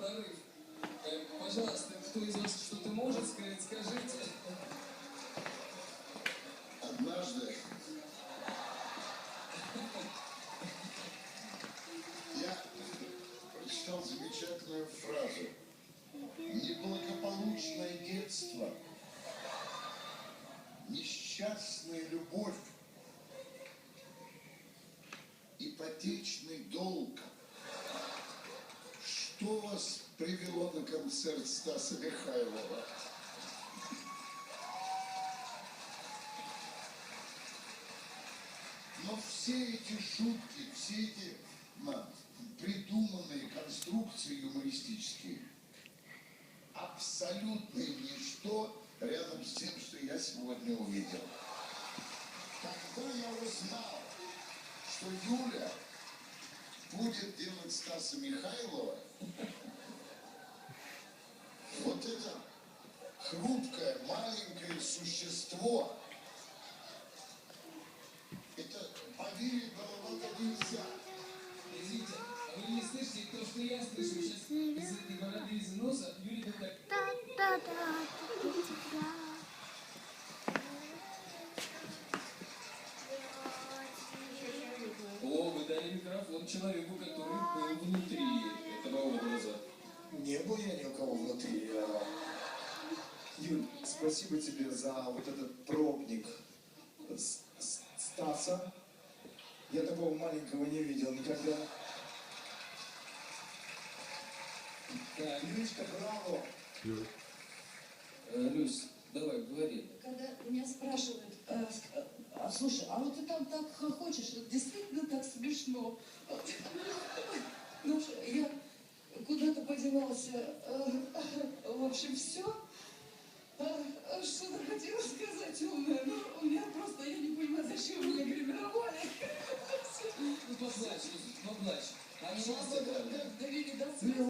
прорыв. Пожалуйста, кто из вас что-то может сказать, скажите. Однажды я прочитал замечательную фразу. Неблагополучное детство, несчастная любовь, ипотечный долг. Что вас привело на концерт Стаса Михайлова? Но все эти шутки, все эти придуманные конструкции юмористические абсолютное ничто рядом с тем, что я сегодня увидел. Когда я узнал, что Юля будет делать Стаса Михайлова, вот это хрупкое, маленькое существо, это поверить было в это нельзя. Извините, а вы не слышите то, что я слышу? Сейчас из этой бороды, из носа Юрий вот так... О, вы дали микрофон человеку, который был внутри этого образа. Не был я ни у кого внутри. Юль, спасибо тебе за вот этот пробник Стаса. Я такого маленького не видел никогда. Да, Юлечка, браво! Люсь, давай, говори. Когда меня спрашивают, слушай, а вот ты там так хохочешь, вот действительно так смешно. Ну, я куда-то подевался, в общем, все. Что-то хотела сказать умное, но у меня просто, я не понимаю, зачем вы меня гримировали. Ну, поплачь, поплачь. Они Довели до слез.